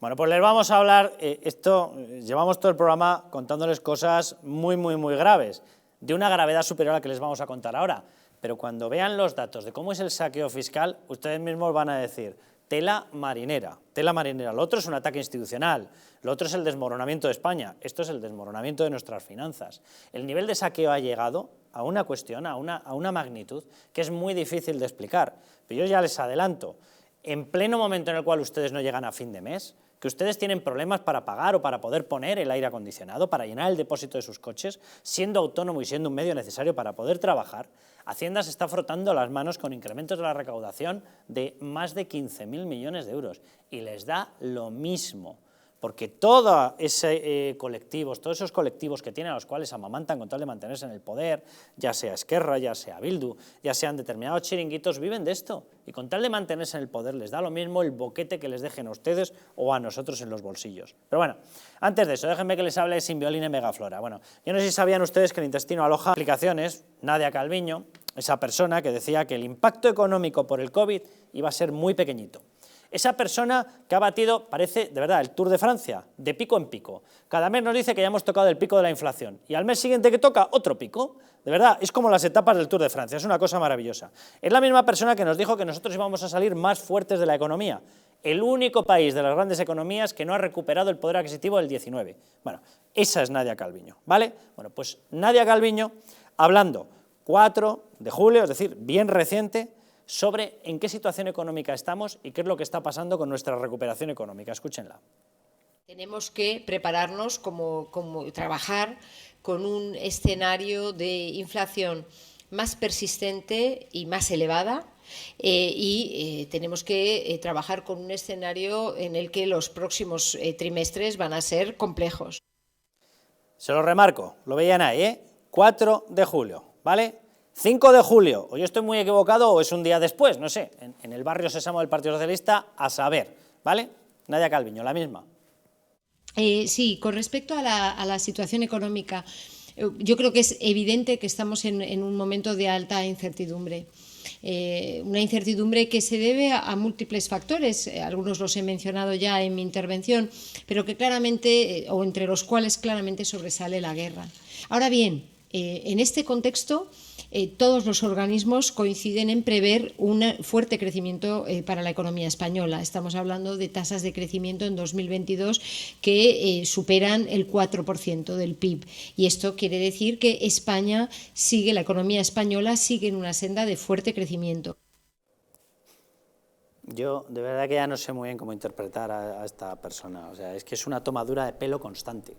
Bueno, pues les vamos a hablar, llevamos todo el programa contándoles cosas muy graves, de una gravedad superior a la que les vamos a contar ahora. Pero cuando vean los datos de cómo es el saqueo fiscal, ustedes mismos van a decir, tela marinera, tela marinera. Lo otro es un ataque institucional, lo otro es el desmoronamiento de España, esto es el desmoronamiento de nuestras finanzas. El nivel de saqueo ha llegado a una cuestión, a una magnitud que es muy difícil de explicar. Pero yo ya les adelanto, en pleno momento en el cual ustedes no llegan a fin de mes, que ustedes tienen problemas para pagar o para poder poner el aire acondicionado, para llenar el depósito de sus coches, siendo autónomo y siendo un medio necesario para poder trabajar, Hacienda se está frotando las manos con incrementos de la recaudación de más de 15.000 millones de euros y les da lo mismo, porque todos esos colectivos que tienen a los cuales amamantan con tal de mantenerse en el poder, ya sea Esquerra, ya sea Bildu, ya sean determinados chiringuitos, viven de esto y con tal de mantenerse en el poder les da lo mismo el boquete que les dejen a ustedes o a nosotros en los bolsillos. Pero bueno, antes de eso, déjenme que les hable de Simbioline Megaflora. Bueno, yo no sé si sabían ustedes que el intestino aloja aplicaciones. Nadia Calviño, esa persona que decía que el impacto económico por el COVID iba a ser muy pequeñito. Esa persona que ha batido, parece, de verdad, el Tour de Francia, de pico en pico. Cada mes nos dice que ya hemos tocado el pico de la inflación y al mes siguiente que toca, otro pico. De verdad, es como las etapas del Tour de Francia, es una cosa maravillosa. Es la misma persona que nos dijo que nosotros íbamos a salir más fuertes de la economía. El único país de las grandes economías que no ha recuperado el poder adquisitivo del 19. Bueno, esa es Nadia Calviño, ¿vale? Bueno, pues Nadia Calviño, hablando 4 de julio, es decir, bien reciente, sobre en qué situación económica estamos y qué es lo que está pasando con nuestra recuperación económica. Escúchenla. Tenemos que prepararnos como trabajar con un escenario de inflación más persistente y más elevada tenemos que trabajar con un escenario en el que los próximos trimestres van a ser complejos. Se lo remarco, lo veían ahí, 4 de julio, ¿vale? 5 de julio, o yo estoy muy equivocado o es un día después, no sé, en el barrio Sésamo del Partido Socialista, a saber, ¿vale? Nadia Calviño, la misma. Sí, con respecto a la situación económica, yo creo que es evidente que estamos en un momento de alta incertidumbre. Una incertidumbre que se debe a múltiples factores, algunos los he mencionado ya en mi intervención, pero que claramente, o entre los cuales claramente sobresale la guerra. Ahora bien, en este contexto, todos los organismos coinciden en prever un fuerte crecimiento para la economía española. Estamos hablando de tasas de crecimiento en 2022 que superan el 4% del PIB. Y esto quiere decir que la economía española sigue en una senda de fuerte crecimiento. Yo de verdad que ya no sé muy bien cómo interpretar a esta persona. O sea, es que es una tomadura de pelo constante.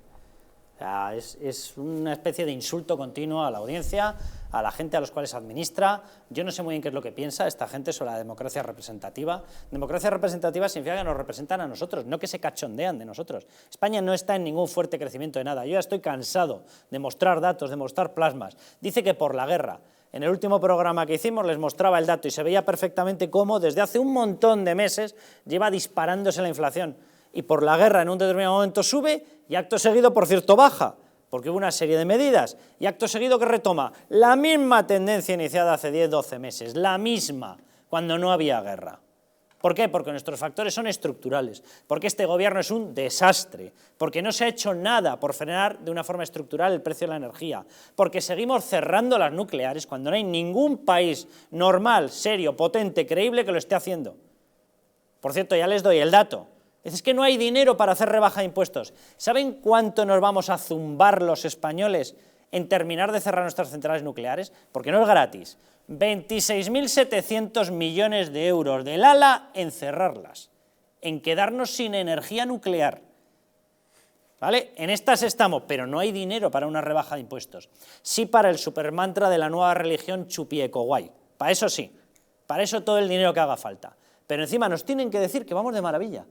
O sea, es una especie de insulto continuo a la audiencia, a la gente a los cuales administra. Yo no sé muy bien qué es lo que piensa esta gente sobre la democracia representativa. Democracia representativa significa que nos representan a nosotros, no que se cachondean de nosotros. España no está en ningún fuerte crecimiento de nada. Yo ya estoy cansado de mostrar datos, de mostrar plasmas. Dice que por la guerra. En el último programa que hicimos les mostraba el dato y se veía perfectamente cómo desde hace un montón de meses lleva disparándose la inflación. Y por la guerra en un determinado momento sube y acto seguido, por cierto, baja, porque hubo una serie de medidas y acto seguido que retoma la misma tendencia iniciada hace 10-12 meses, la misma, cuando no había guerra. ¿Por qué? Porque nuestros factores son estructurales, porque este gobierno es un desastre, porque no se ha hecho nada por frenar de una forma estructural el precio de la energía, porque seguimos cerrando las nucleares cuando no hay ningún país normal, serio, potente, creíble que lo esté haciendo. Por cierto, ya les doy el dato. Es que no hay dinero para hacer rebaja de impuestos. ¿Saben cuánto nos vamos a zumbar los españoles en terminar de cerrar nuestras centrales nucleares? Porque no es gratis. 26.700 millones de euros del ALA en cerrarlas, en quedarnos sin energía nuclear. ¿Vale? En estas estamos, pero no hay dinero para una rebaja de impuestos. Sí para el supermantra de la nueva religión Chupiecoguay. Para eso sí, para eso todo el dinero que haga falta. Pero encima nos tienen que decir que vamos de maravilla.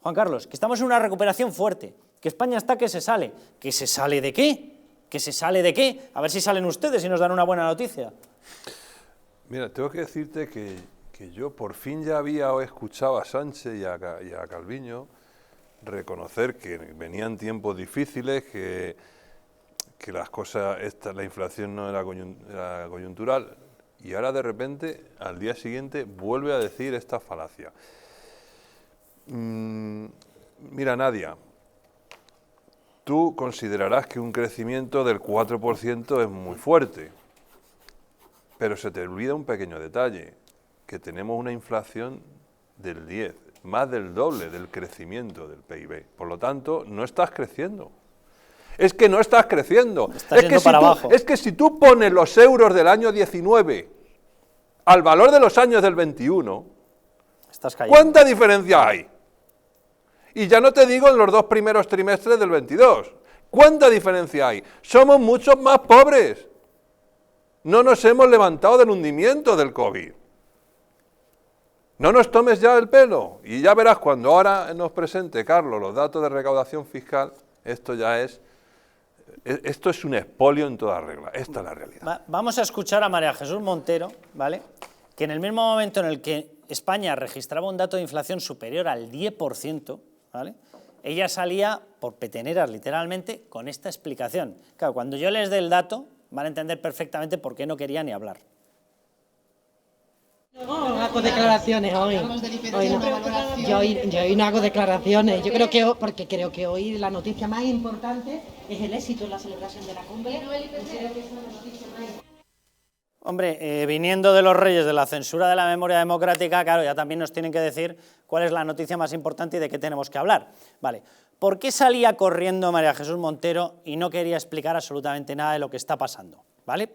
Juan Carlos, que estamos en una recuperación fuerte, que España está que se sale. ¿Que se sale de qué? ¿Que se sale de qué? A ver si salen ustedes y nos dan una buena noticia. Mira, tengo que decirte que yo por fin ya había escuchado a Sánchez y a Calviño reconocer que venían tiempos difíciles, que las cosas, la inflación no era coyuntural, y ahora de repente, al día siguiente, vuelve a decir esta falacia. Mira, Nadia, tú considerarás que un crecimiento del 4% es muy fuerte, pero se te olvida un pequeño detalle, que tenemos una inflación del 10, más del doble del crecimiento del PIB. Por lo tanto, no estás creciendo. Es que no estás creciendo. Es que si tú pones los euros del año 19 al valor de los años del 21, ¿cuánta diferencia hay? Y ya no te digo en los 2 primeros trimestres del 22. ¿Cuánta diferencia hay? Somos muchos más pobres. No nos hemos levantado del hundimiento del COVID. No nos tomes ya el pelo. Y ya verás cuando ahora nos presente Carlos los datos de recaudación fiscal, esto es un expolio en toda regla. Esta es la realidad. Vamos a escuchar a María Jesús Montero, ¿vale?, que en el mismo momento en el que España registraba un dato de inflación superior al 10%, ¿vale?, ella salía por peteneras, literalmente, con esta explicación. Claro, cuando yo les dé el dato, van a entender perfectamente por qué no quería ni hablar. No hago declaraciones hoy. Yo hoy no hago declaraciones. Yo creo que porque creo que hoy la noticia más importante es el éxito en la celebración de la cumbre. Hombre, viniendo de los reyes de la censura de la memoria democrática, claro, ya también nos tienen que decir cuál es la noticia más importante y de qué tenemos que hablar. Vale, ¿por qué salía corriendo María Jesús Montero y no quería explicar absolutamente nada de lo que está pasando? ¿Vale?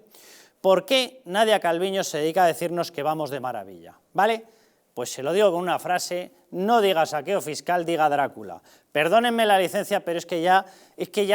¿Por qué Nadia Calviño se dedica a decirnos que vamos de maravilla? ¿Vale? Pues se lo digo con una frase: no diga saqueo fiscal, diga Drácula. Perdónenme la licencia, pero es que ya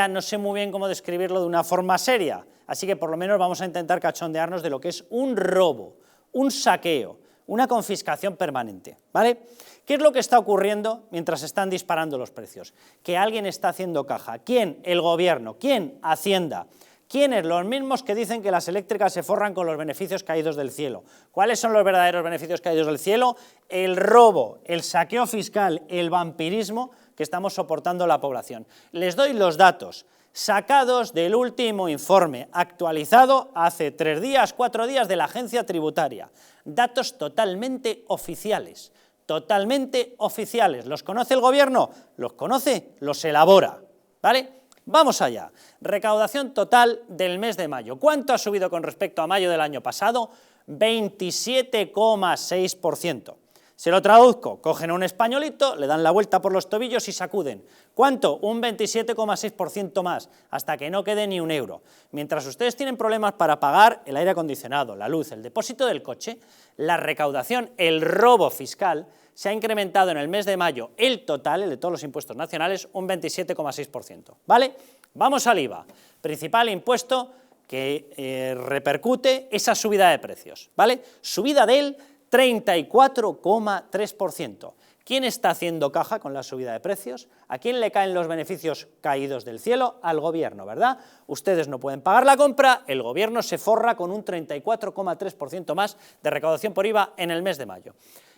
no sé muy bien cómo describirlo de una forma seria, así que por lo menos vamos a intentar cachondearnos de lo que es un robo, un saqueo, una confiscación permanente, ¿vale? ¿Qué es lo que está ocurriendo mientras están disparando los precios? Que alguien está haciendo caja. ¿Quién? El gobierno. ¿Quién? Hacienda. ¿Quiénes? Los mismos que dicen que las eléctricas se forran con los beneficios caídos del cielo. ¿Cuáles son los verdaderos beneficios caídos del cielo? El robo, el saqueo fiscal, el vampirismo que estamos soportando la población. Les doy los datos sacados del último informe, actualizado hace 3 días, 4 días, de la agencia tributaria. Datos totalmente oficiales, totalmente oficiales. ¿Los conoce el gobierno? ¿Los conoce? Los elabora, ¿vale? Vamos allá. Recaudación total del mes de mayo. ¿Cuánto ha subido con respecto a mayo del año pasado? 27,6%. Se lo traduzco, cogen un españolito, le dan la vuelta por los tobillos y sacuden. ¿Cuánto? Un 27,6% más, hasta que no quede ni un euro. Mientras ustedes tienen problemas para pagar el aire acondicionado, la luz, el depósito del coche, la recaudación, el robo fiscal, se ha incrementado en el mes de mayo el total, el de todos los impuestos nacionales, un 27,6%, ¿vale? Vamos al IVA, principal impuesto que repercute esa subida de precios, ¿vale? Subida del 34,3%. ¿Quién está haciendo caja con la subida de precios? ¿A quién le caen los beneficios caídos del cielo? Al gobierno, ¿verdad? Ustedes no pueden pagar la compra, el gobierno se forra con un 34,3% más de recaudación por IVA en el mes de mayo.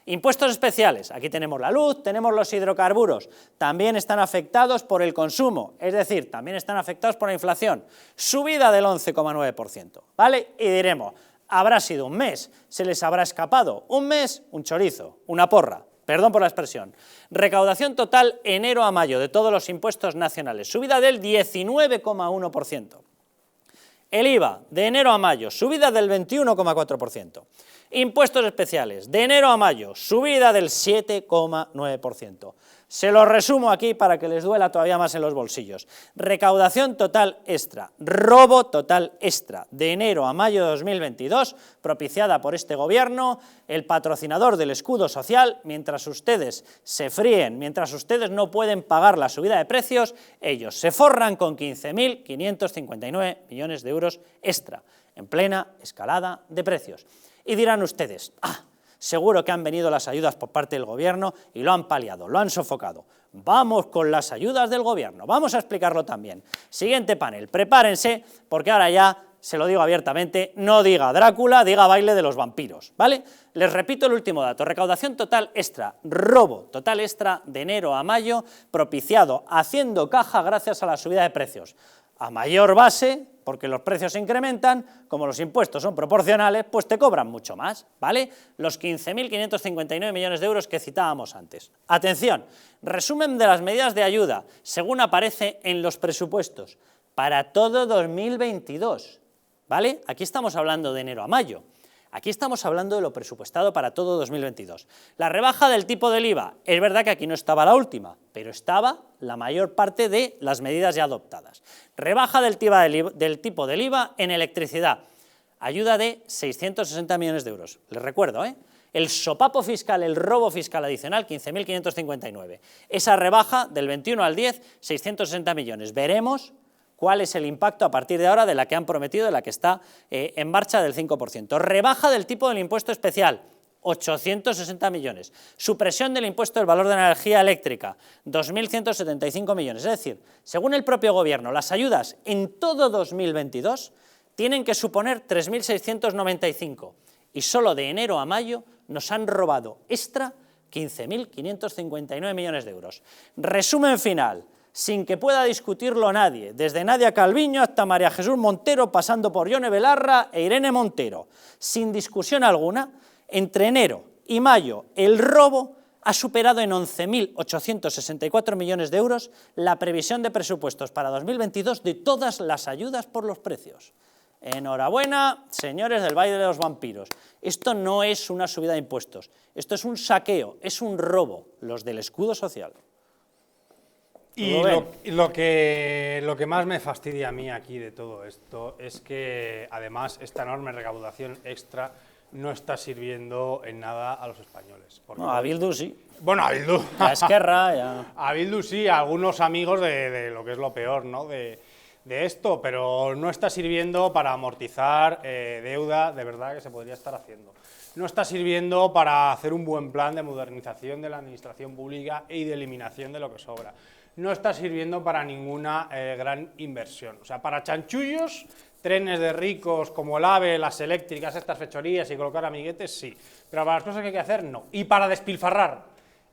Impuestos especiales, aquí tenemos la luz, tenemos los hidrocarburos, también están afectados por el consumo, es decir, también están afectados por la inflación, subida del 11,9%, ¿vale? Y diremos, habrá sido un mes, se les habrá escapado, un mes, un chorizo, una porra, perdón por la expresión. Recaudación total enero a mayo de todos los impuestos nacionales, subida del 19,1%. El IVA de enero a mayo, subida del 21,4%. Impuestos especiales, de enero a mayo, subida del 7,9%. Se lo resumo aquí para que les duela todavía más en los bolsillos. Recaudación total extra, robo total extra, de enero a mayo de 2022, propiciada por este gobierno, el patrocinador del escudo social. Mientras ustedes se fríen, mientras ustedes no pueden pagar la subida de precios, ellos se forran con 15.559 millones de euros extra, en plena escalada de precios. Y dirán ustedes, seguro que han venido las ayudas por parte del gobierno y lo han paliado, lo han sofocado. Vamos con las ayudas del gobierno, vamos a explicarlo también. Siguiente panel, prepárense, porque ahora ya, se lo digo abiertamente, no diga Drácula, diga baile de los vampiros, ¿vale? Les repito el último dato, recaudación total extra, robo total extra de enero a mayo, propiciado, haciendo caja gracias a la subida de precios. A mayor base, porque los precios se incrementan, como los impuestos son proporcionales, pues te cobran mucho más, ¿vale? Los 15.559 millones de euros que citábamos antes. Atención, resumen de las medidas de ayuda, según aparece en los presupuestos, para todo 2022, ¿vale? Aquí estamos hablando de enero a mayo. Aquí estamos hablando de lo presupuestado para todo 2022. La rebaja del tipo del IVA, es verdad que aquí no estaba la última, pero estaba la mayor parte de las medidas ya adoptadas. Rebaja del tipo del IVA en electricidad, ayuda de 660 millones de euros. Les recuerdo, el sopapo fiscal, el robo fiscal adicional, 15.559. Esa rebaja del 21 al 10, 660 millones. Veremos cuál es el impacto a partir de ahora de la que han prometido, de la que está en marcha del 5%. Rebaja del tipo del impuesto especial, 860 millones. Supresión del impuesto del valor de la energía eléctrica, 2.175 millones. Es decir, según el propio Gobierno, las ayudas en todo 2022 tienen que suponer 3.695 y solo de enero a mayo nos han robado extra 15.559 millones de euros. Resumen final, sin que pueda discutirlo nadie, desde Nadia Calviño hasta María Jesús Montero, pasando por Yone Belarra e Irene Montero, sin discusión alguna, entre enero y mayo el robo ha superado en 11.864 millones de euros la previsión de presupuestos para 2022 de todas las ayudas por los precios. Enhorabuena, señores del Valle de los Vampiros. Esto no es una subida de impuestos, esto es un saqueo, es un robo, los del escudo social. Y lo que más me fastidia a mí aquí de todo esto es que, además, esta enorme recaudación extra no está sirviendo en nada a los españoles. No, a Bildu sí. Bueno, a Bildu. A Esquerra, ya. A Bildu sí, a algunos amigos de lo que es lo peor, ¿no?, de esto, pero no está sirviendo para amortizar deuda de verdad que se podría estar haciendo. No está sirviendo para hacer un buen plan de modernización de la administración pública y de eliminación de lo que sobra. No está sirviendo para ninguna gran inversión. O sea, para chanchullos, trenes de ricos como el AVE, las eléctricas, estas fechorías y colocar amiguetes, sí. Pero para las cosas que hay que hacer, no. Y para despilfarrar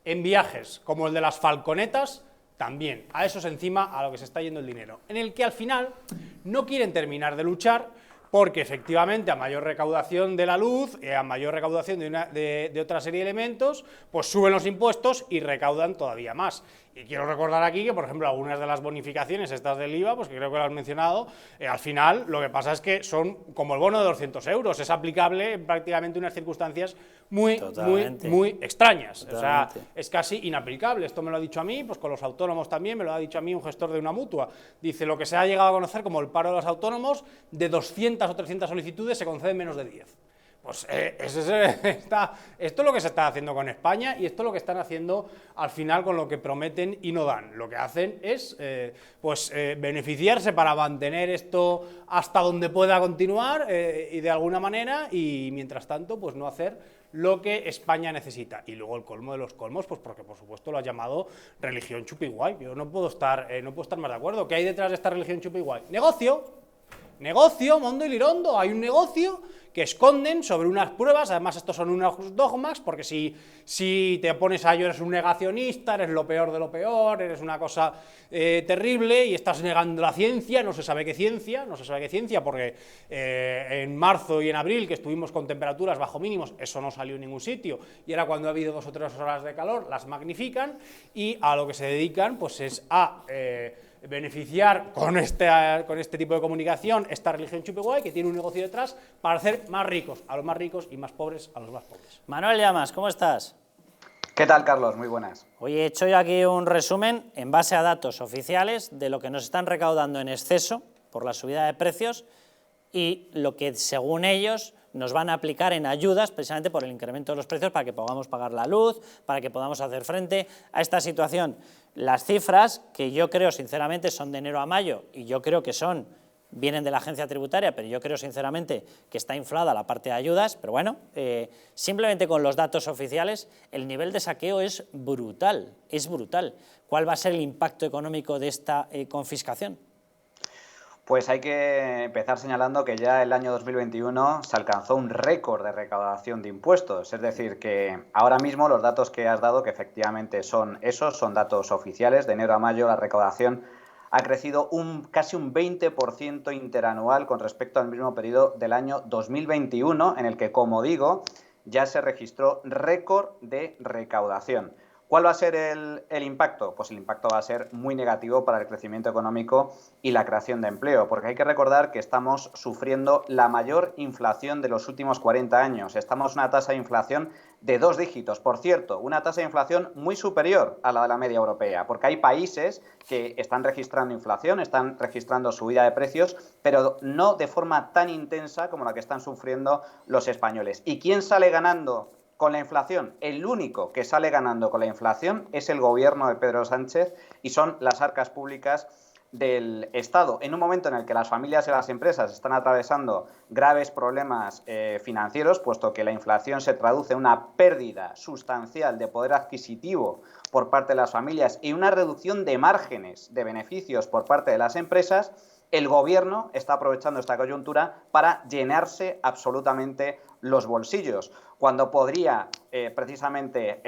en viajes como el de las falconetas, también. A esos encima a lo que se está yendo el dinero. En el que al final no quieren terminar de luchar porque efectivamente a mayor recaudación de la luz, a mayor recaudación de otra serie de elementos, pues suben los impuestos y recaudan todavía más. Y quiero recordar aquí que, por ejemplo, algunas de las bonificaciones estas del IVA, pues que creo que lo has mencionado, al final lo que pasa es que son como el bono de 200 euros, es aplicable en prácticamente unas circunstancias muy extrañas. Totalmente. O sea, es casi inaplicable. Esto me lo ha dicho a mí, pues con los autónomos también, me lo ha dicho a mí un gestor de una mutua. Dice, lo que se ha llegado a conocer como el paro de los autónomos, de 200 o 300 solicitudes se conceden menos de 10. Pues esto es lo que se está haciendo con España y esto es lo que están haciendo al final con lo que prometen y no dan. Lo que hacen es beneficiarse para mantener esto hasta donde pueda continuar y de alguna manera, y mientras tanto pues no hacer lo que España necesita. Y luego el colmo de los colmos, pues porque por supuesto lo ha llamado religión chupiguay. Yo no puedo estar más de acuerdo. ¿Qué hay detrás de esta religión chupiguay? Negocio, Mondo y Lirondo, hay un negocio que esconden sobre unas pruebas, además estos son unos dogmas, porque si te pones a ello eres un negacionista, eres lo peor de lo peor, eres una cosa terrible y estás negando la ciencia, no se sabe qué ciencia, porque en marzo y en abril, que estuvimos con temperaturas bajo mínimos, eso no salió en ningún sitio, y ahora cuando ha habido 2 o 3 horas de calor, las magnifican, y a lo que se dedican pues es a beneficiar con este tipo de comunicación esta religión chupiguay que tiene un negocio detrás para hacer más ricos a los más ricos y más pobres a los más pobres. Manuel Llamas, ¿cómo estás? ¿Qué tal, Carlos? Muy buenas. Oye, he hecho yo aquí un resumen en base a datos oficiales de lo que nos están recaudando en exceso por la subida de precios y lo que, según ellos, nos van a aplicar en ayudas precisamente por el incremento de los precios para que podamos pagar la luz, para que podamos hacer frente a esta situación. Las cifras, que yo creo sinceramente son de enero a mayo, y yo creo que vienen de la agencia tributaria, pero yo creo sinceramente que está inflada la parte de ayudas, pero bueno, simplemente con los datos oficiales el nivel de saqueo es brutal, ¿Cuál va a ser el impacto económico de esta confiscación? Pues hay que empezar señalando que ya el año 2021 se alcanzó un récord de recaudación de impuestos, es decir, que ahora mismo los datos que has dado, que efectivamente son datos oficiales, de enero a mayo la recaudación ha crecido casi un 20% interanual con respecto al mismo periodo del año 2021, en el que, como digo, ya se registró récord de recaudación. ¿Cuál va a ser el impacto? Pues el impacto va a ser muy negativo para el crecimiento económico y la creación de empleo, porque hay que recordar que estamos sufriendo la mayor inflación de los últimos 40 años. Estamos en una tasa de inflación de 2 dígitos, por cierto, una tasa de inflación muy superior a la de la media europea, porque hay países que están registrando inflación, están registrando subida de precios, pero no de forma tan intensa como la que están sufriendo los españoles. ¿Y quién sale ganando con la inflación? El único que sale ganando con la inflación es el gobierno de Pedro Sánchez y son las arcas públicas del Estado. En un momento en el que las familias y las empresas están atravesando graves problemas financieros, puesto que la inflación se traduce en una pérdida sustancial de poder adquisitivo por parte de las familias y una reducción de márgenes de beneficios por parte de las empresas, el gobierno está aprovechando esta coyuntura para llenarse absolutamente los bolsillos, cuando podría precisamente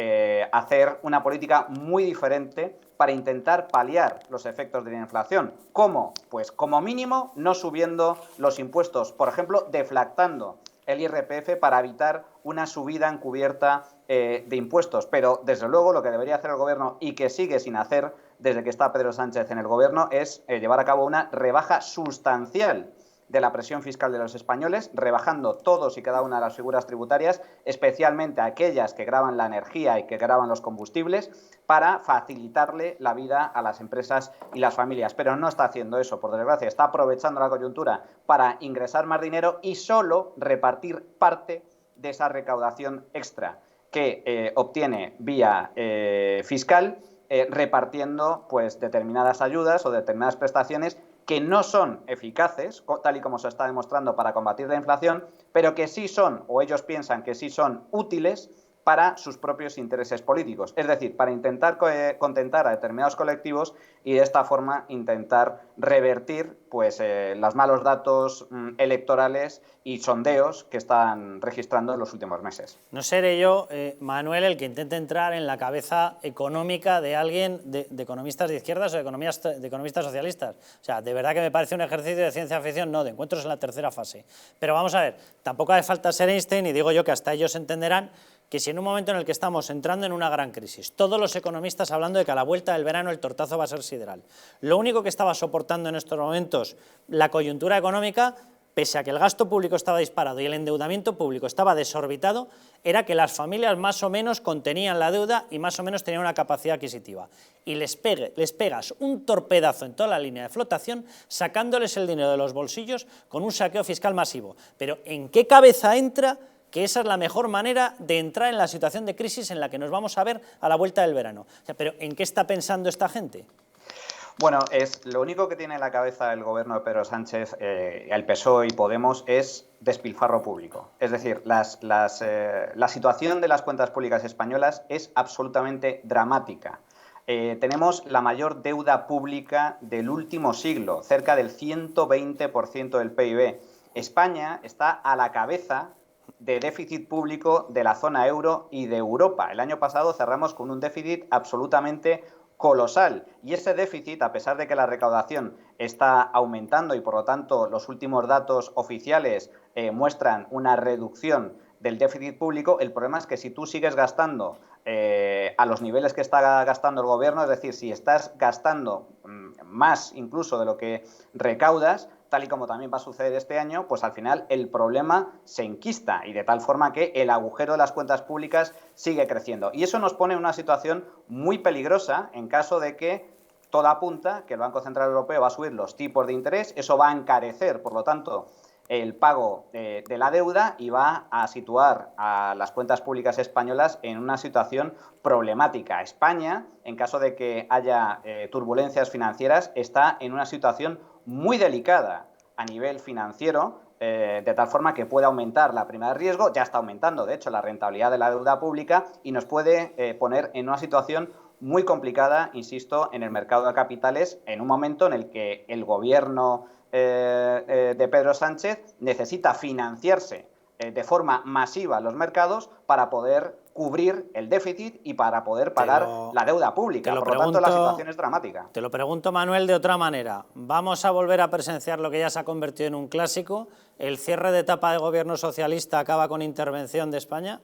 hacer una política muy diferente para intentar paliar los efectos de la inflación. ¿Cómo? Pues como mínimo no subiendo los impuestos, por ejemplo, deflactando el IRPF para evitar una subida encubierta de impuestos. Pero, desde luego, lo que debería hacer el gobierno y que sigue sin hacer desde que está Pedro Sánchez en el gobierno es llevar a cabo una rebaja sustancial de la presión fiscal de los españoles, rebajando todos y cada una de las figuras tributarias, especialmente aquellas que gravan la energía y que gravan los combustibles, para facilitarle la vida a las empresas y las familias. Pero no está haciendo eso, por desgracia. Está aprovechando la coyuntura para ingresar más dinero y solo repartir parte de esa recaudación extra que obtiene vía fiscal, repartiendo pues determinadas ayudas o determinadas prestaciones que no son eficaces, tal y como se está demostrando, para combatir la inflación, pero que sí son, o ellos piensan que sí son útiles para sus propios intereses políticos. Es decir, para intentar contentar a determinados colectivos y de esta forma intentar revertir pues, los malos datos electorales y sondeos que están registrando en los últimos meses. No seré yo, Manuel, el que intente entrar en la cabeza económica de alguien de economistas de izquierdas o de economistas socialistas. O sea, de verdad que me parece un ejercicio de ciencia ficción, no, de encuentros en la tercera fase. Pero vamos a ver, tampoco hace falta ser Einstein, y digo yo que hasta ellos entenderán que si en un momento en el que estamos entrando en una gran crisis, todos los economistas hablando de que a la vuelta del verano el tortazo va a ser sideral, lo único que estaba soportando en estos momentos la coyuntura económica, pese a que el gasto público estaba disparado y el endeudamiento público estaba desorbitado, era que las familias más o menos contenían la deuda y más o menos tenían una capacidad adquisitiva. Y les pegas un torpedazo en toda la línea de flotación, sacándoles el dinero de los bolsillos con un saqueo fiscal masivo. Pero ¿en qué cabeza entra que esa es la mejor manera de entrar en la situación de crisis en la que nos vamos a ver a la vuelta del verano? O sea, ¿pero en qué está pensando esta gente? Bueno, lo único que tiene en la cabeza el gobierno de Pedro Sánchez, el PSOE y Podemos, es despilfarro público. Es decir, la situación de las cuentas públicas españolas es absolutamente dramática. Tenemos la mayor deuda pública del último siglo, cerca del 120% del PIB. España está a la cabeza de déficit público de la zona euro y de Europa. El año pasado cerramos con un déficit absolutamente colosal, y ese déficit, a pesar de que la recaudación está aumentando y por lo tanto los últimos datos oficiales muestran una reducción del déficit público, el problema es que si tú sigues gastando a los niveles que está gastando el gobierno, es decir, si estás gastando más incluso de lo que recaudas, tal y como también va a suceder este año, pues al final el problema se enquista, y de tal forma que el agujero de las cuentas públicas sigue creciendo. Y eso nos pone en una situación muy peligrosa en caso de que todo apunta que el Banco Central Europeo va a subir los tipos de interés, eso va a encarecer, por lo tanto, el pago de la deuda y va a situar a las cuentas públicas españolas en una situación problemática. España, en caso de que haya turbulencias financieras, está en una situación muy delicada a nivel financiero, de tal forma que puede aumentar la prima de riesgo, ya está aumentando, de hecho, la rentabilidad de la deuda pública, y nos puede poner en una situación muy complicada, insisto, en el mercado de capitales, en un momento en el que el gobierno de Pedro Sánchez necesita financiarse de forma masiva en los mercados para poder cubrir el déficit y para poder pagar la deuda pública. Por lo tanto, la situación es dramática. Te lo pregunto, Manuel, de otra manera. ¿Vamos a volver a presenciar lo que ya se ha convertido en un clásico? ¿El cierre de etapa de gobierno socialista acaba con intervención de España?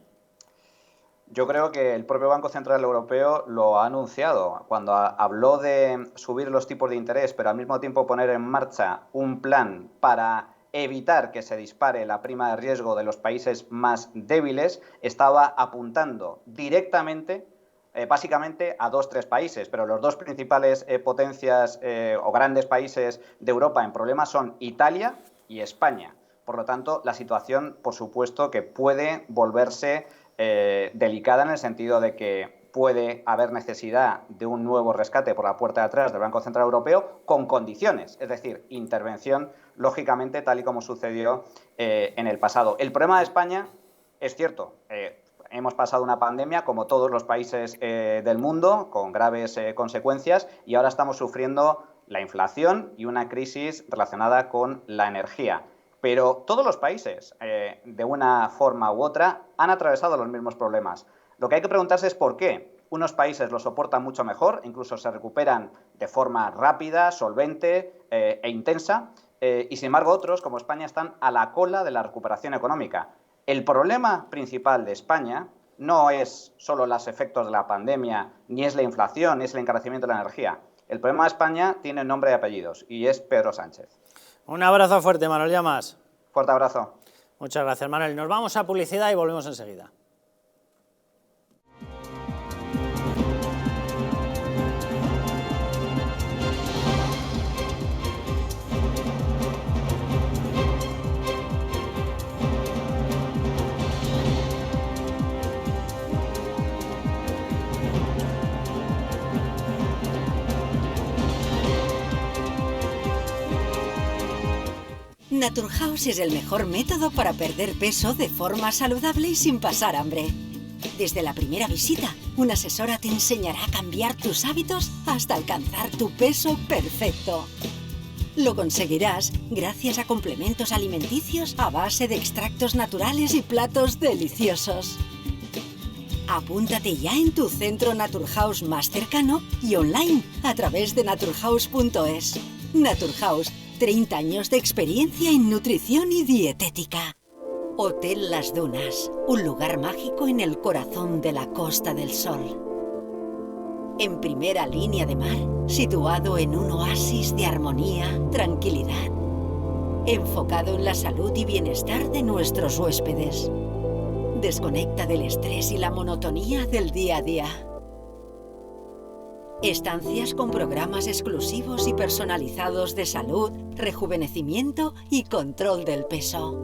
Yo creo que el propio Banco Central Europeo lo ha anunciado. Cuando habló de subir los tipos de interés, pero al mismo tiempo poner en marcha un plan para evitar que se dispare la prima de riesgo de los países más débiles, estaba apuntando directamente, básicamente, a 2-3 países, pero los dos principales potencias o grandes países de Europa en problemas son Italia y España. Por lo tanto, la situación, por supuesto, que puede volverse delicada en el sentido de que puede haber necesidad de un nuevo rescate por la puerta de atrás del Banco Central Europeo con condiciones, es decir, intervención, lógicamente, tal y como sucedió en el pasado. El problema de España, es cierto, hemos pasado una pandemia como todos los países del mundo, con graves consecuencias, y ahora estamos sufriendo la inflación y una crisis relacionada con la energía. Pero todos los países, de una forma u otra, han atravesado los mismos problemas. Lo que hay que preguntarse es por qué. Unos países lo soportan mucho mejor, incluso se recuperan de forma rápida, solvente e intensa, y sin embargo otros, como España, están a la cola de la recuperación económica. El problema principal de España no es solo los efectos de la pandemia, ni es la inflación, ni es el encarecimiento de la energía. El problema de España tiene nombre y apellidos, y es Pedro Sánchez. Un abrazo fuerte, Manuel Llamas. Fuerte abrazo. Muchas gracias, Manuel. Nos vamos a publicidad y volvemos enseguida. Naturhaus es el mejor método para perder peso de forma saludable y sin pasar hambre. Desde la primera visita, una asesora te enseñará a cambiar tus hábitos hasta alcanzar tu peso perfecto. Lo conseguirás gracias a complementos alimenticios a base de extractos naturales y platos deliciosos. Apúntate ya en tu centro Naturhaus más cercano y online a través de naturhaus.es. Naturhaus, 30 años de experiencia en nutrición y dietética. Hotel Las Dunas, un lugar mágico en el corazón de la Costa del Sol. En primera línea de mar, situado en un oasis de armonía, tranquilidad. Enfocado en la salud y bienestar de nuestros huéspedes. Desconecta del estrés y la monotonía del día a día. Estancias con programas exclusivos y personalizados de salud, rejuvenecimiento y control del peso.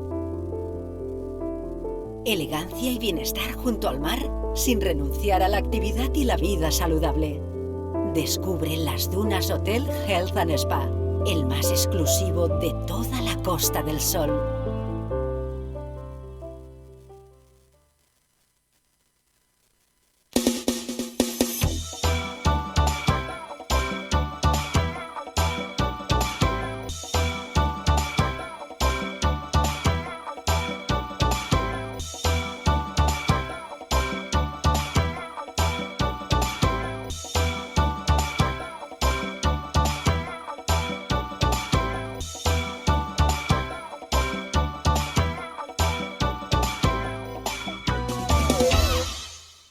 Elegancia y bienestar junto al mar, sin renunciar a la actividad y la vida saludable. Descubre Las Dunas Hotel Health and Spa, el más exclusivo de toda la Costa del Sol.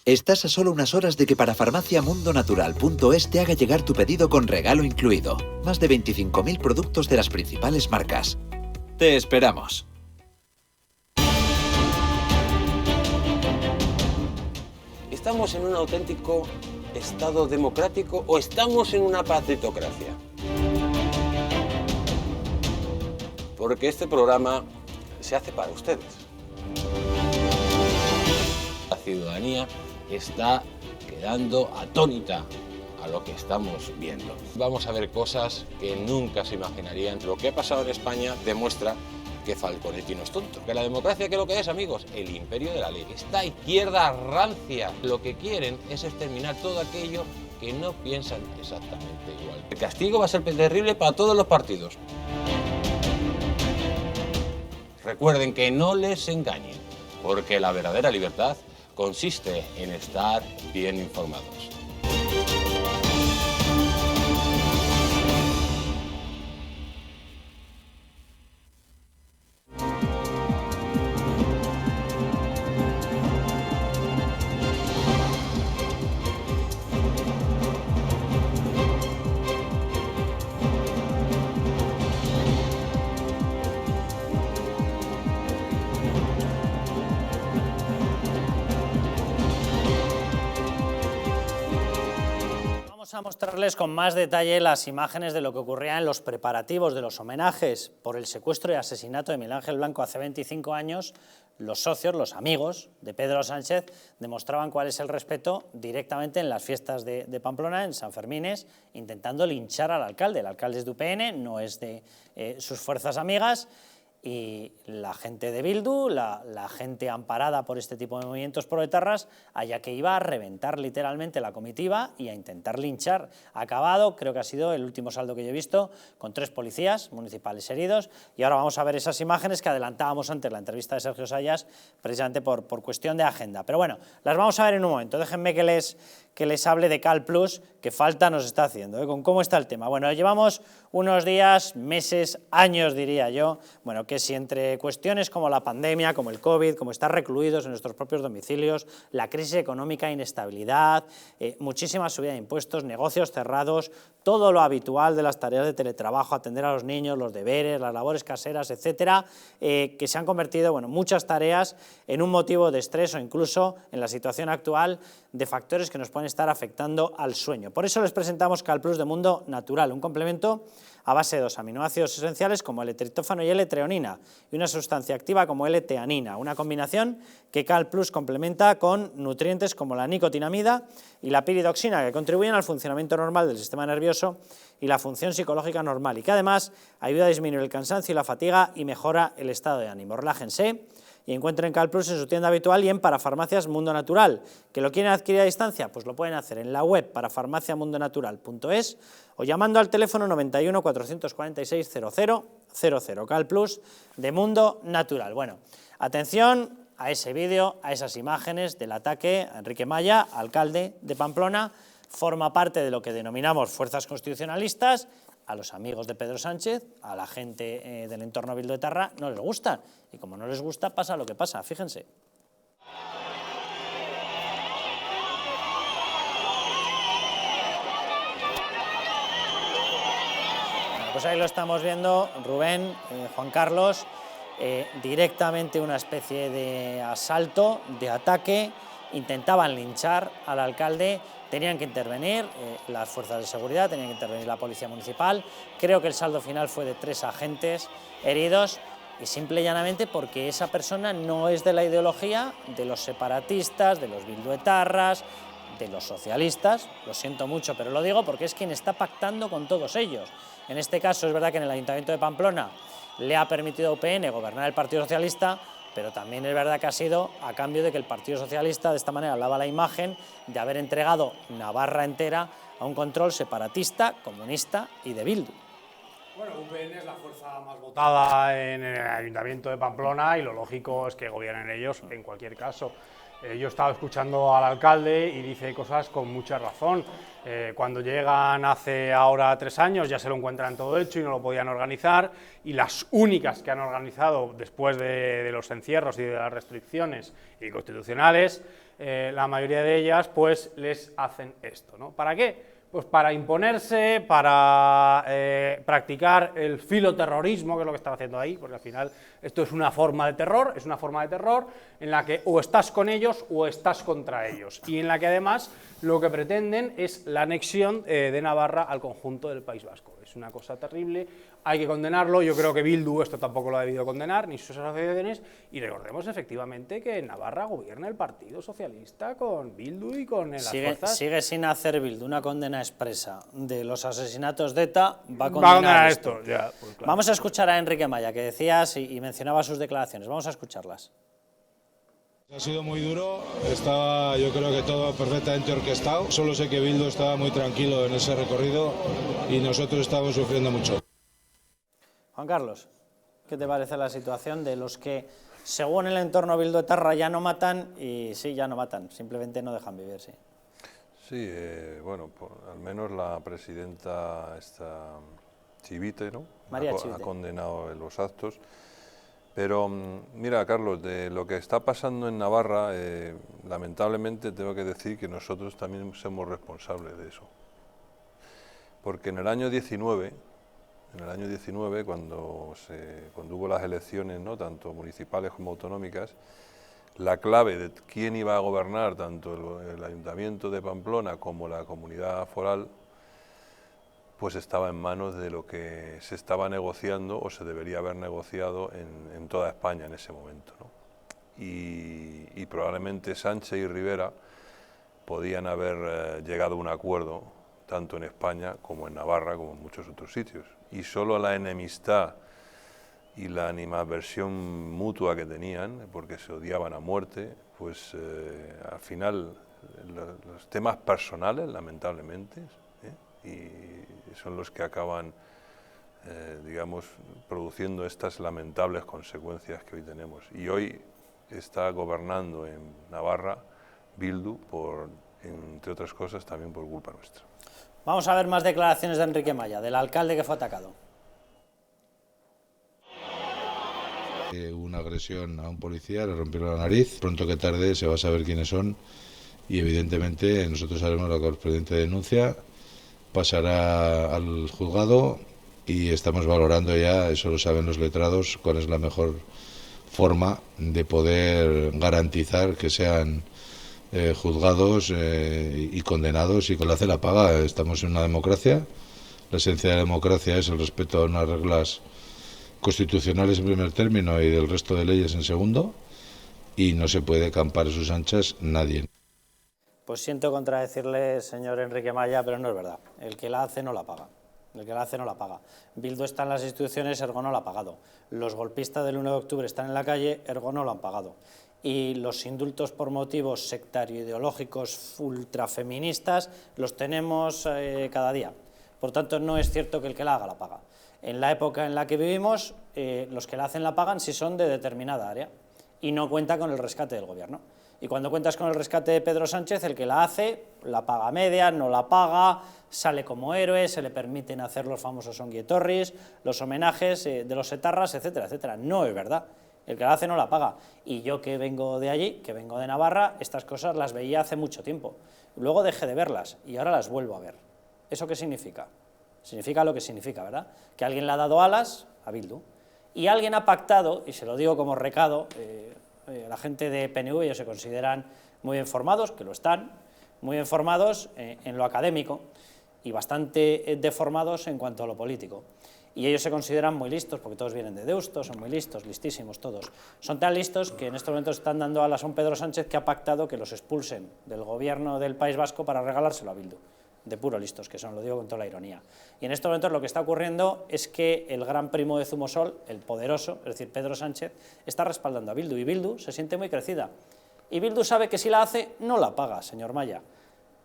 Estás a solo unas horas de que parafarmaciamundonatural.es te haga llegar tu pedido con regalo incluido. Más de 25.000 productos de las principales marcas. Te esperamos. ¿Estamos en un auténtico Estado democrático o estamos en una partitocracia? Porque este programa se hace para ustedes. La ciudadanía está quedando atónita a lo que estamos viendo. Vamos a ver cosas que nunca se imaginarían. Lo que ha pasado en España demuestra que Falconetti no es tonto. Que la democracia, ¿qué es lo que es, amigos? El imperio de la ley. Esta izquierda rancia lo que quieren es exterminar todo aquello que no piensan exactamente igual. El castigo va a ser terrible para todos los partidos. Recuerden que no les engañen, porque la verdadera libertad consiste en estar bien informados. A mostrarles con más detalle las imágenes de lo que ocurría en los preparativos de los homenajes por el secuestro y asesinato de Miguel Ángel Blanco hace 25 años. Los socios, los amigos de Pedro Sánchez demostraban cuál es el respeto directamente en las fiestas de Pamplona, en San Fermines, intentando linchar al alcalde. El alcalde es de UPN, no es de sus fuerzas amigas. Y la gente de Bildu, la gente amparada por este tipo de movimientos proetarras, allá que iba a reventar literalmente la comitiva y a intentar linchar. Ha acabado, creo que ha sido el último saldo que yo he visto, con 3 policías municipales heridos, y ahora vamos a ver esas imágenes que adelantábamos antes la entrevista de Sergio Sayas, precisamente por cuestión de agenda. Pero bueno, las vamos a ver en un momento. Déjenme que les hable de Cal Plus, que falta nos está haciendo, con cómo está el tema. Bueno, llevamos unos días, meses, años diría yo, bueno, que si entre cuestiones como la pandemia, como el COVID, como estar recluidos en nuestros propios domicilios, la crisis económica, inestabilidad, muchísima subida de impuestos, negocios cerrados, todo lo habitual de las tareas de teletrabajo, atender a los niños, los deberes, las labores caseras, etcétera, que se han convertido, bueno, muchas tareas en un motivo de estrés o incluso en la situación actual de factores que nos pueden estar afectando al sueño. Por eso les presentamos Cal Plus de Mundo Natural, un complemento a base de 2 aminoácidos esenciales como L-triptófano y L-treonina y una sustancia activa como L-teanina, una combinación que Cal Plus complementa con nutrientes como la nicotinamida y la piridoxina, que contribuyen al funcionamiento normal del sistema nervioso y la función psicológica normal, y que además ayuda a disminuir el cansancio y la fatiga y mejora el estado de ánimo. Relájense y encuentren Cal Plus en su tienda habitual y en Parafarmacias Mundo Natural. ¿Que lo quieren adquirir a distancia? Pues lo pueden hacer en la web parafarmaciamundonatural.es o llamando al teléfono 91 446 0000. Cal Plus de Mundo Natural. Bueno, atención a ese vídeo, a esas imágenes del ataque a Enrique Maya, alcalde de Pamplona. Forma parte de lo que denominamos fuerzas constitucionalistas. A los amigos de Pedro Sánchez, a la gente del entorno bilduetarra, no les gusta. Y como no les gusta, pasa lo que pasa, fíjense. Bueno, pues ahí lo estamos viendo, Rubén, Juan Carlos, directamente una especie de asalto, de ataque, intentaban linchar al alcalde. Tenían que intervenir las fuerzas de seguridad, tenían que intervenir la policía municipal. Creo que el saldo final fue de 3 agentes heridos y simple y llanamente porque esa persona no es de la ideología de los separatistas, de los bilduetarras, de los socialistas. Lo siento mucho, pero lo digo porque es quien está pactando con todos ellos. En este caso es verdad que en el Ayuntamiento de Pamplona le ha permitido a UPN gobernar el Partido Socialista, pero también es verdad que ha sido a cambio de que el Partido Socialista de esta manera lava la imagen de haber entregado Navarra entera a un control separatista, comunista y de Bildu. Bueno, UPN es la fuerza más votada en el Ayuntamiento de Pamplona y lo lógico es que gobiernen ellos en cualquier caso. Yo he estado escuchando al alcalde y dice cosas con mucha razón. Cuando llegan hace ahora 3 años ya se lo encuentran todo hecho y no lo podían organizar, y las únicas que han organizado después de los encierros y de las restricciones inconstitucionales, la mayoría de ellas pues les hacen esto, ¿no? ¿Para qué? Pues para imponerse, para practicar el filoterrorismo, que es lo que están haciendo ahí, porque al final esto es una forma de terror, en la que o estás con ellos o estás contra ellos, y en la que además lo que pretenden es la anexión de Navarra al conjunto del País Vasco. Es una cosa terrible, hay que condenarlo. Yo creo que Bildu esto tampoco lo ha debido condenar, ni sus asociaciones, y recordemos efectivamente que en Navarra gobierna el Partido Socialista con Bildu y con las fuerzas... Sigue sin hacer Bildu una condena expresa de los asesinatos de ETA, va a condenar esto. Ya, pues claro. Vamos a escuchar a Enrique Maya, que decías y mencionaba sus declaraciones. Vamos a escucharlas. Ha sido muy duro, estaba yo creo que todo perfectamente orquestado. Solo sé que Bildu estaba muy tranquilo en ese recorrido y nosotros estamos sufriendo mucho. Juan Carlos, ¿qué te parece la situación de los que según el entorno bildoetarra ya no matan, y sí, ya no matan, simplemente no dejan vivir, sí. Sí, bueno, al menos la presidenta esta Chivite, ¿no? María Chivite. Ha condenado los actos. Pero mira, Carlos, de lo que está pasando en Navarra, lamentablemente tengo que decir que nosotros también somos responsables de eso. Porque en el año 19, cuando hubo las elecciones, ¿no?, tanto municipales como autonómicas, la clave de quién iba a gobernar tanto el Ayuntamiento de Pamplona como la Comunidad Foral, pues estaba en manos de lo que se estaba negociando o se debería haber negociado en toda España en ese momento, ¿no? Y probablemente Sánchez y Rivera podían haber llegado a un acuerdo tanto en España como en Navarra, como en muchos otros sitios. Y solo la enemistad y la animadversión mutua que tenían, porque se odiaban a muerte, pues al final los temas personales, lamentablemente, y son los que acaban, digamos, produciendo estas lamentables consecuencias que hoy tenemos. Y hoy está gobernando en Navarra Bildu, entre otras cosas, también por culpa nuestra. Vamos a ver más declaraciones de Enrique Maya, del alcalde que fue atacado. Una agresión a un policía, le rompieron la nariz. Pronto que tarde se va a saber quiénes son y evidentemente nosotros haremos la correspondiente denuncia, pasará al juzgado y estamos valorando ya, eso lo saben los letrados, cuál es la mejor forma de poder garantizar que sean juzgados y condenados y con la cela paga. Estamos en una democracia, la esencia de la democracia es el respeto a unas reglas constitucionales en primer término y del resto de leyes en segundo, y no se puede campar a sus anchas nadie. Pues siento contradecirle, señor Enrique Maya, pero no es verdad. El que la hace no la paga. El que la hace no la paga. Bildu está en las instituciones, ergo no la ha pagado. Los golpistas del 1 de octubre están en la calle, ergo no lo han pagado. Y los indultos por motivos sectario-ideológicos ultrafeministas los tenemos cada día. Por tanto, no es cierto que el que la haga la paga. En la época en la que vivimos, los que la hacen la pagan si son de determinada área y no cuenta con el rescate del gobierno. Y cuando cuentas con el rescate de Pedro Sánchez, el que la hace, la paga a media, no la paga, sale como héroe, se le permiten hacer los famosos onguietorris, los homenajes de los etarras, etcétera, etcétera. No es verdad. El que la hace no la paga. Y yo que vengo de allí, que vengo de Navarra, estas cosas las veía hace mucho tiempo. Luego dejé de verlas y ahora las vuelvo a ver. ¿Eso qué significa? Significa lo que significa, ¿verdad? Que alguien le ha dado alas a Bildu y alguien ha pactado, y se lo digo como recado, la gente de PNV ellos se consideran muy bien formados, que lo están, muy bien formados en lo académico y bastante deformados en cuanto a lo político. Y ellos se consideran muy listos, porque todos vienen de Deusto, son muy listos, listísimos todos. Son tan listos que en estos momentos están dando alas a un Pedro Sánchez que ha pactado que los expulsen del gobierno del País Vasco para regalárselo a Bildu. De puro listos que son, lo digo con toda la ironía. Y en estos momentos lo que está ocurriendo es que el gran primo de Zumosol, el poderoso, es decir, Pedro Sánchez, está respaldando a Bildu, y Bildu se siente muy crecida. Y Bildu sabe que si la hace, no la paga, señor Maya,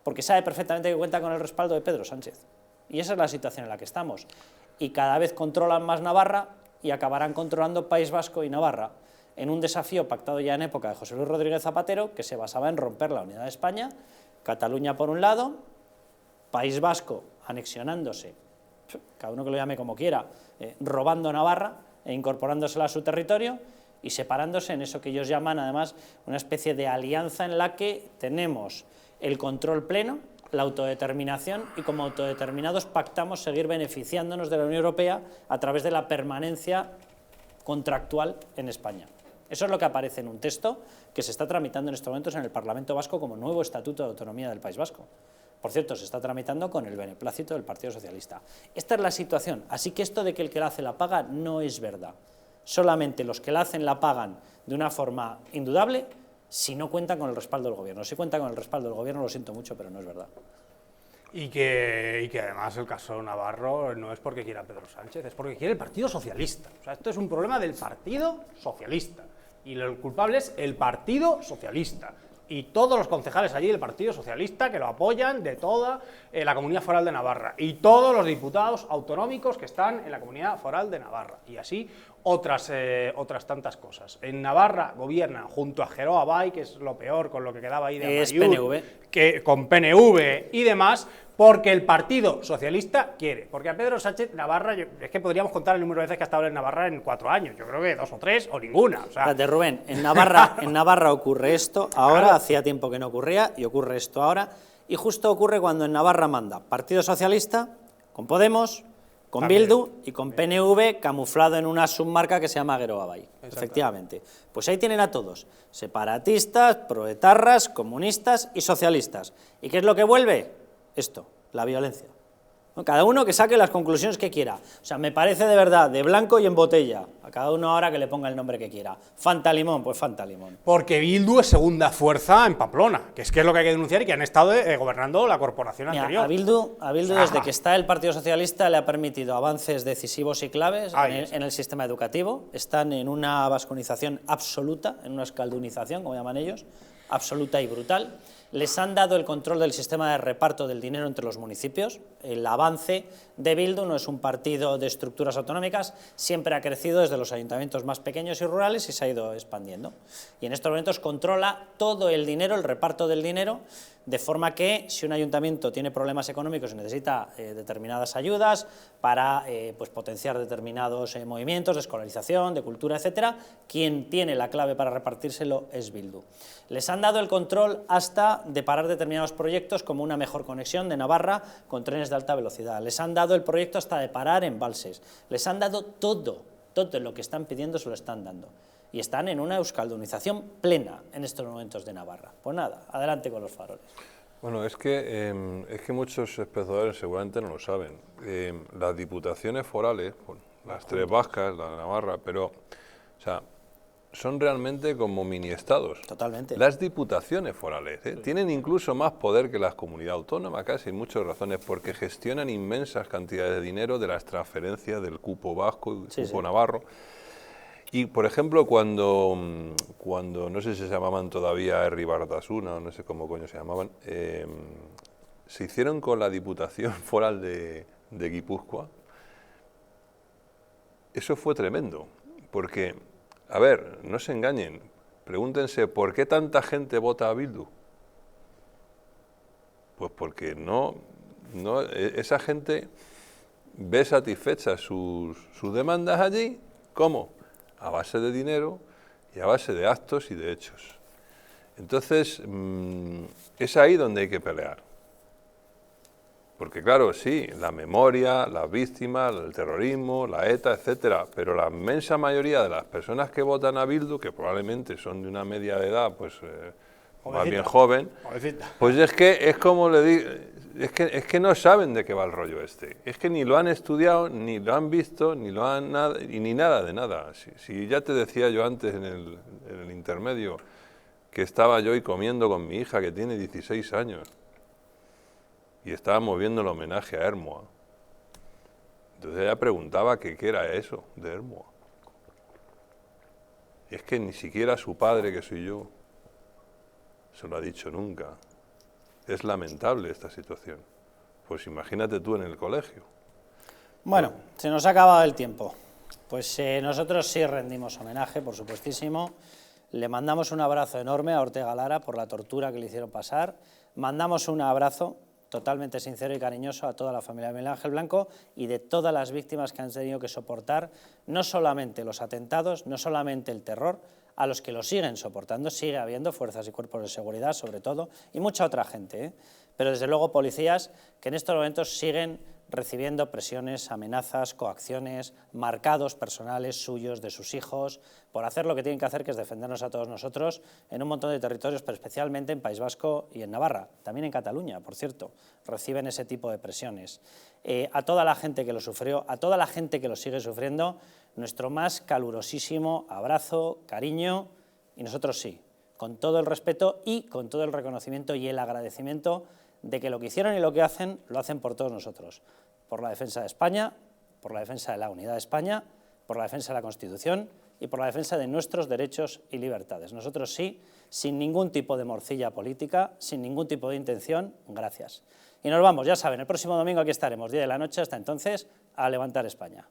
porque sabe perfectamente que cuenta con el respaldo de Pedro Sánchez. Y esa es la situación en la que estamos. Y cada vez controlan más Navarra y acabarán controlando País Vasco y Navarra, en un desafío pactado ya en época de José Luis Rodríguez Zapatero, que se basaba en romper la unidad de España, Cataluña por un lado, País Vasco anexionándose, cada uno que lo llame como quiera, robando Navarra e incorporándosela a su territorio y separándose en eso que ellos llaman además una especie de alianza en la que tenemos el control pleno, la autodeterminación y como autodeterminados pactamos seguir beneficiándonos de la Unión Europea a través de la permanencia contractual en España. Eso es lo que aparece en un texto que se está tramitando en estos momentos en el Parlamento Vasco como nuevo Estatuto de Autonomía del País Vasco. Por cierto, se está tramitando con el beneplácito del Partido Socialista. Esta es la situación, así que esto de que el que la hace la paga no es verdad. Solamente los que la hacen la pagan de una forma indudable si no cuentan con el respaldo del gobierno. Si cuentan con el respaldo del gobierno, lo siento mucho, pero no es verdad. Y que además el caso Navarro no es porque quiera Pedro Sánchez, es porque quiere el Partido Socialista. O sea, esto es un problema del Partido Socialista. Y el culpable es el Partido Socialista. Y todos los concejales allí del Partido Socialista que lo apoyan de toda la Comunidad Foral de Navarra y todos los diputados autonómicos que están en la Comunidad Foral de Navarra. Y así otras tantas cosas. En Navarra gobiernan junto a Geroa Bai, que es lo peor con lo que quedaba ahí de Amaiur, con PNV y demás, porque el Partido Socialista quiere. Porque a Pedro Sánchez, Navarra, es que podríamos contar el número de veces que ha estado en Navarra en 4 años. Yo creo que 2 o 3 o ninguna. O sea, espérate, Rubén, en Navarra ocurre esto ahora, claro. Hacía tiempo que no ocurría y ocurre esto ahora. Y justo ocurre cuando en Navarra manda Partido Socialista, con Podemos, con también Bildu y con PNV camuflado en una submarca que se llama Geroa Bai. Efectivamente. Pues ahí tienen a todos, separatistas, proetarras, comunistas y socialistas. ¿Y qué es lo que vuelve? Esto, la violencia. Cada uno que saque las conclusiones que quiera. O sea, me parece de verdad, de blanco y en botella. A cada uno ahora que le ponga el nombre que quiera. Fantalimón, pues Fantalimón. Porque Bildu es segunda fuerza en Pamplona, que es lo que hay que denunciar y que han estado gobernando la corporación anterior. A Bildu desde que está el Partido Socialista le ha permitido avances decisivos y claves en el sistema educativo. Están en una vasconización absoluta, en una escaldunización, como llaman ellos, absoluta y brutal. Les han dado el control del sistema de reparto del dinero entre los municipios. El avance de Bildu no es un partido de estructuras autonómicas, siempre ha crecido desde los ayuntamientos más pequeños y rurales y se ha ido expandiendo. Y en estos momentos controla todo el dinero, el reparto del dinero, de forma que si un ayuntamiento tiene problemas económicos y necesita determinadas ayudas para pues potenciar determinados movimientos de escolarización, de cultura, etcétera, quien tiene la clave para repartírselo es Bildu. Les han dado el control hasta de parar determinados proyectos como una mejor conexión de Navarra con trenes de alta velocidad. Les han dado el proyecto hasta de parar embalses. Les han dado todo lo que están pidiendo se lo están dando. Y están en una euskaldunización plena en estos momentos de Navarra. Pues nada, adelante con los faroles. Bueno, es que muchos espectadores seguramente no lo saben. Las diputaciones forales, las 3 vascas, la de Navarra, pero, o sea, son realmente como mini-estados. Totalmente. Las diputaciones forales tienen incluso más poder que las comunidades autónomas, casi, en muchas razones, porque gestionan inmensas cantidades de dinero de las transferencias del cupo vasco y cupo navarro. Y, por ejemplo, cuando no sé si se llamaban todavía Herri Batasuna, o no sé cómo coño se llamaban, se hicieron con la Diputación Foral de Guipúzcoa. Eso fue tremendo, porque, a ver, no se engañen, pregúntense, ¿por qué tanta gente vota a Bildu? Pues porque esa gente ve satisfechas sus demandas allí, ¿cómo? A base de dinero y a base de actos y de hechos. Entonces, es ahí donde hay que pelear. Porque claro, sí, la memoria, las víctimas, el terrorismo, la ETA, etcétera, pero la inmensa mayoría de las personas que votan a Bildu, que probablemente son de una media de edad, pues más bien joven, pues es que es como le digo, es que no saben de qué va el rollo este. Es que ni lo han estudiado, ni lo han visto, ni lo han ni nada de nada. Si ya te decía yo antes en el intermedio que estaba yo y comiendo con mi hija que tiene 16 años y estábamos viendo el homenaje a Hermoa. Entonces ella preguntaba qué era eso de Hermoa. Y es que ni siquiera su padre, que soy yo, se lo ha dicho nunca. Es lamentable esta situación. Pues imagínate tú en el colegio. Bueno, se nos ha acabado el tiempo. Pues nosotros sí rendimos homenaje, por supuestísimo. Le mandamos un abrazo enorme a Ortega Lara por la tortura que le hicieron pasar. Mandamos un abrazo totalmente sincero y cariñoso a toda la familia de Miguel Ángel Blanco y de todas las víctimas que han tenido que soportar no solamente los atentados, no solamente el terror, a los que lo siguen soportando, sigue habiendo fuerzas y cuerpos de seguridad sobre todo, y mucha otra gente, pero desde luego policías que en estos momentos siguen recibiendo presiones, amenazas, coacciones, marcados personales suyos, de sus hijos, por hacer lo que tienen que hacer, que es defendernos a todos nosotros en un montón de territorios, pero especialmente en País Vasco y en Navarra, también en Cataluña, por cierto, reciben ese tipo de presiones. A toda la gente que lo sufrió, a toda la gente que lo sigue sufriendo, nuestro más calurosísimo abrazo, cariño, y nosotros sí, con todo el respeto y con todo el reconocimiento y el agradecimiento de que lo que hicieron y lo que hacen, lo hacen por todos nosotros, por la defensa de España, por la defensa de la unidad de España, por la defensa de la Constitución y por la defensa de nuestros derechos y libertades. Nosotros sí, sin ningún tipo de morcilla política, sin ningún tipo de intención, gracias. Y nos vamos, ya saben, el próximo domingo aquí estaremos, 10 de la noche, hasta entonces, a levantar España.